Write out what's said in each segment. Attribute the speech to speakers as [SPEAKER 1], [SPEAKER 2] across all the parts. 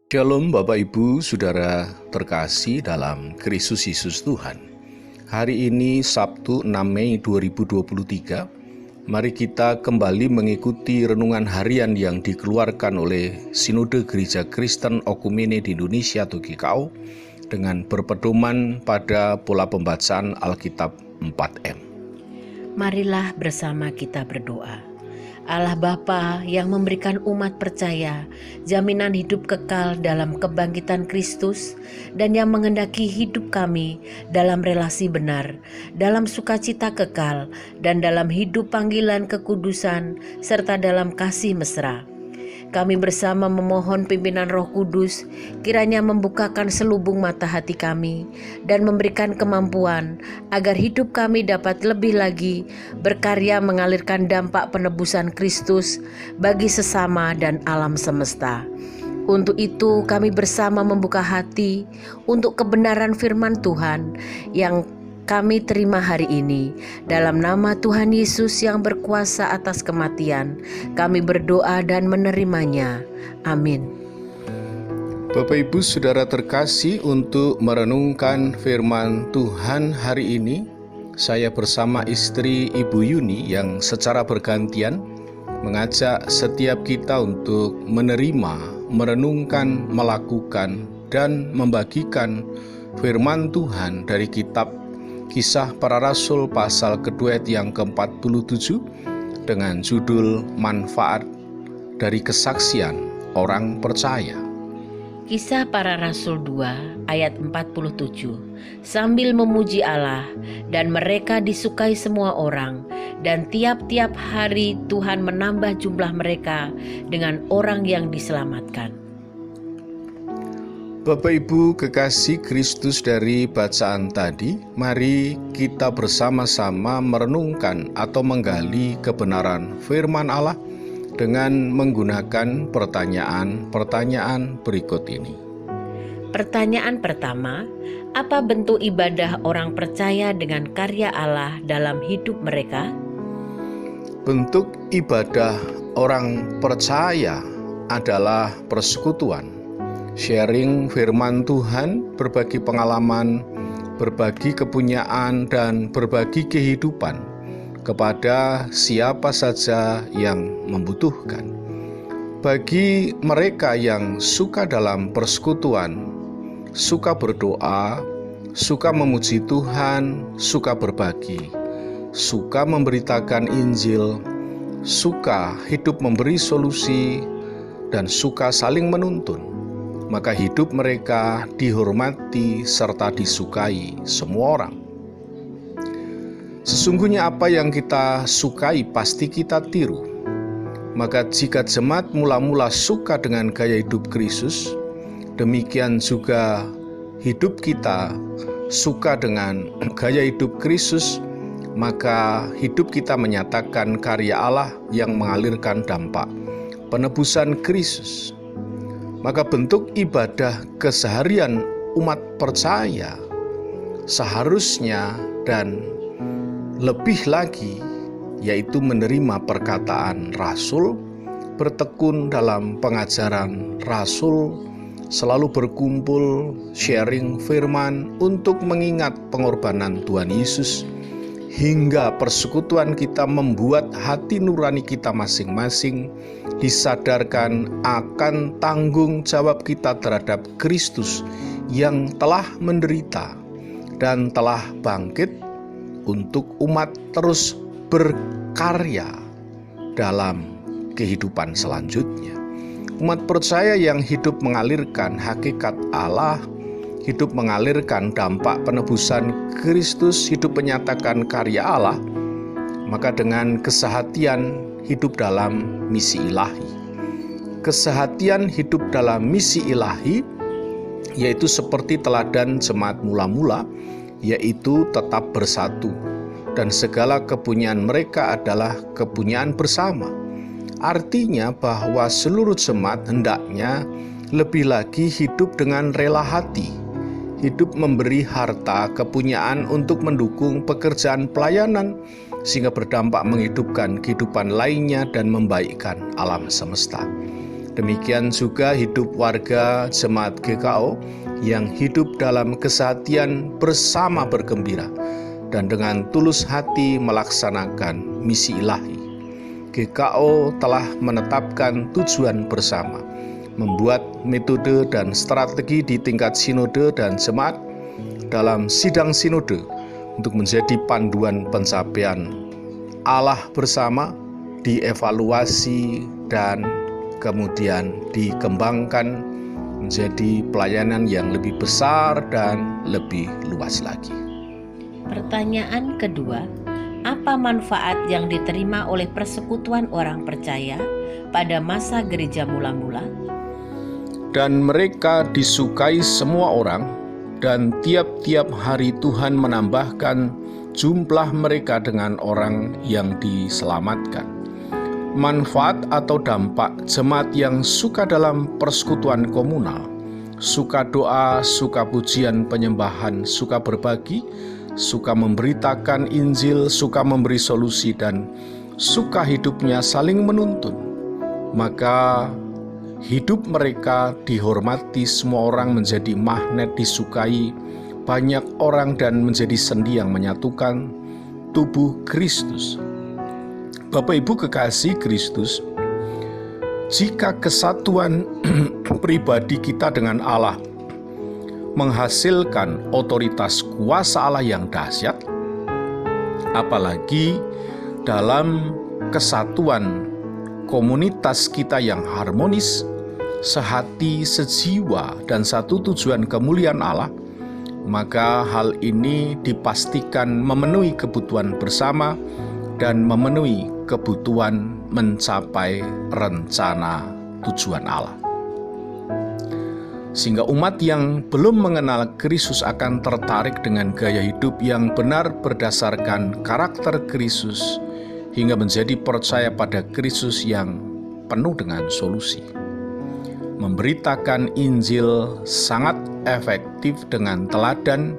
[SPEAKER 1] Shalom Bapak Ibu Saudara terkasih dalam Kristus Yesus Tuhan. Hari ini Sabtu 6 Mei 2023. Mari kita kembali mengikuti renungan harian yang dikeluarkan oleh Sinode Gereja Kristen Okumene di Indonesia atau GKO dengan berpedoman pada pola pembacaan Alkitab 4M.
[SPEAKER 2] Marilah bersama kita berdoa. Allah Bapa yang memberikan umat percaya jaminan hidup kekal dalam kebangkitan Kristus dan yang menghendaki hidup kami dalam relasi benar, dalam sukacita kekal dan dalam hidup panggilan kekudusan serta dalam kasih mesra. Kami bersama memohon pimpinan Roh Kudus kiranya membukakan selubung mata hati kami dan memberikan kemampuan agar hidup kami dapat lebih lagi berkarya mengalirkan dampak penebusan Kristus bagi sesama dan alam semesta. Untuk itu kami bersama membuka hati untuk kebenaran firman Tuhan yang kami terima hari ini. Dalam nama Tuhan Yesus yang berkuasa atas kematian, kami berdoa dan menerimanya. Amin.
[SPEAKER 1] Bapak Ibu Saudara terkasih, untuk merenungkan firman Tuhan hari ini, saya bersama istri Ibu Yuni yang secara bergantian mengajak setiap kita untuk menerima, merenungkan, melakukan, dan membagikan firman Tuhan dari kitab Kisah Para Rasul pasal kedua ayat yang ke-47 dengan judul Manfaat dari Kesaksian Orang Percaya.
[SPEAKER 2] Kisah Para Rasul 2 ayat 47. Sambil memuji Allah, dan mereka disukai semua orang, dan tiap-tiap hari Tuhan menambah jumlah mereka dengan orang yang diselamatkan.
[SPEAKER 1] Bapak Ibu kekasih Kristus, dari bacaan tadi, mari kita bersama-sama merenungkan atau menggali kebenaran firman Allah dengan menggunakan pertanyaan-pertanyaan berikut ini.
[SPEAKER 2] Pertanyaan pertama, apa bentuk ibadah orang percaya dengan karya Allah dalam hidup mereka?
[SPEAKER 1] Bentuk ibadah orang percaya adalah persekutuan, sharing firman Tuhan, berbagi pengalaman, berbagi kepunyaan, dan berbagi kehidupan kepada siapa saja yang membutuhkan. Bagi mereka yang suka dalam persekutuan, suka berdoa, suka memuji Tuhan, suka berbagi, suka memberitakan Injil, suka hidup memberi solusi, dan suka saling menuntun, maka hidup mereka dihormati serta disukai semua orang. Sesungguhnya apa yang kita sukai pasti kita tiru. Maka jika jemaat mula-mula suka dengan gaya hidup Kristus, demikian juga hidup kita suka dengan gaya hidup Kristus, maka hidup kita menyatakan karya Allah yang mengalirkan dampak penebusan Kristus. Maka bentuk ibadah keseharian umat percaya seharusnya dan lebih lagi yaitu menerima perkataan Rasul, bertekun dalam pengajaran Rasul, selalu berkumpul, sharing firman untuk mengingat pengorbanan Tuhan Yesus, hingga persekutuan kita membuat hati nurani kita masing-masing disadarkan akan tanggung jawab kita terhadap Kristus yang telah menderita dan telah bangkit untuk umat terus berkarya dalam kehidupan selanjutnya. Umat percaya yang hidup mengalirkan hakikat Allah, hidup mengalirkan dampak penebusan Kristus, hidup menyatakan karya Allah, maka dengan kesehatian hidup dalam misi ilahi. Kesehatian hidup dalam misi ilahi yaitu seperti teladan jemaat mula-mula, yaitu tetap bersatu, dan segala kepunyaan mereka adalah kepunyaan bersama. Artinya bahwa seluruh jemaat hendaknya lebih lagi hidup dengan rela hati, hidup memberi harta kepunyaan untuk mendukung pekerjaan pelayanan, sehingga berdampak menghidupkan kehidupan lainnya dan membaikkan alam semesta. Demikian juga hidup warga jemaat GKO yang hidup dalam kesehatian bersama bergembira dan dengan tulus hati melaksanakan misi ilahi. GKO telah menetapkan tujuan bersama, membuat metode dan strategi di tingkat sinode dan jemaat dalam sidang sinode untuk menjadi panduan pencapaian Allah bersama, dievaluasi dan kemudian dikembangkan menjadi pelayanan yang lebih besar dan lebih luas lagi.
[SPEAKER 2] Pertanyaan kedua, apa manfaat yang diterima oleh persekutuan orang percaya pada masa gereja mula-mula?
[SPEAKER 1] Dan mereka disukai semua orang, dan tiap-tiap hari Tuhan menambahkan jumlah mereka dengan orang yang diselamatkan. Manfaat atau dampak jemaat yang suka dalam persekutuan komunal, suka doa, suka pujian penyembahan, suka berbagi, suka memberitakan Injil, suka memberi solusi, dan suka hidupnya saling menuntun. Maka hidup mereka dihormati semua orang, menjadi magnet disukai banyak orang, dan menjadi sendi yang menyatukan tubuh Kristus. Bapak Ibu kekasih Kristus, jika kesatuan pribadi kita dengan Allah menghasilkan otoritas kuasa Allah yang dahsyat, apalagi dalam kesatuan komunitas kita yang harmonis, sehati, sejiwa, dan satu tujuan kemuliaan Allah, maka hal ini dipastikan memenuhi kebutuhan bersama dan memenuhi kebutuhan mencapai rencana tujuan Allah. Sehingga umat yang belum mengenal Kristus akan tertarik dengan gaya hidup yang benar berdasarkan karakter Kristus, hingga menjadi percaya pada Kristus yang penuh dengan solusi. Memberitakan Injil sangat efektif dengan teladan,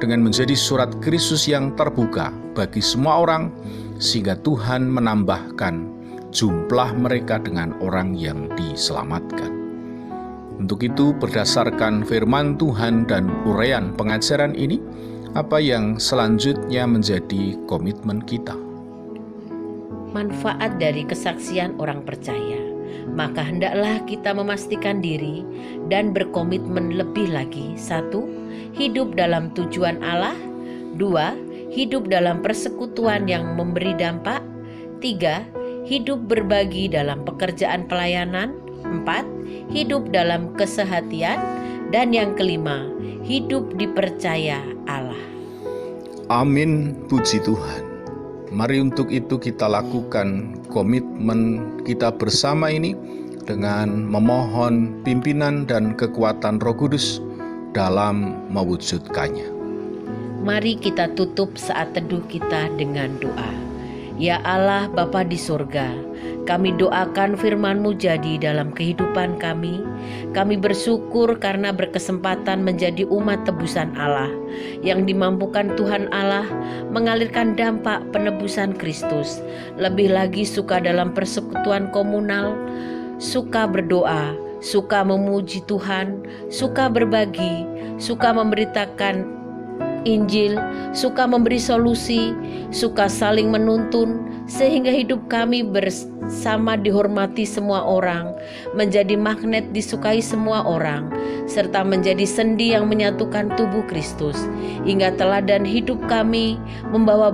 [SPEAKER 1] dengan menjadi surat Kristus yang terbuka bagi semua orang, sehingga Tuhan menambahkan jumlah mereka dengan orang yang diselamatkan. Untuk itu, berdasarkan firman Tuhan dan uraian pengajaran ini, apa yang selanjutnya menjadi komitmen kita?
[SPEAKER 2] Manfaat dari kesaksian orang percaya, maka hendaklah kita memastikan diri dan berkomitmen lebih lagi. 1. Hidup dalam tujuan Allah. 2. Hidup dalam persekutuan yang memberi dampak. 3. Hidup berbagi dalam pekerjaan pelayanan. 4. Hidup dalam kesehatian. Dan yang kelima, hidup dipercaya Allah.
[SPEAKER 1] Amin, puji Tuhan. Mari untuk itu kita lakukan komitmen kita bersama ini dengan memohon pimpinan dan kekuatan Roh Kudus dalam mewujudkannya.
[SPEAKER 2] Mari kita tutup saat teduh kita dengan doa. Ya Allah Bapa di surga, kami doakan firman-Mu jadi dalam kehidupan kami. Kami bersyukur karena berkesempatan menjadi umat tebusan Allah yang dimampukan Tuhan Allah mengalirkan dampak penebusan Kristus. Lebih lagi suka dalam persekutuan komunal, suka berdoa, suka memuji Tuhan, suka berbagi, suka memberitakan Injil, suka memberi solusi, suka saling menuntun, sehingga hidup kami bersama dihormati semua orang, menjadi magnet disukai semua orang, serta menjadi sendi yang menyatukan tubuh Kristus, hingga teladan hidup kami membawa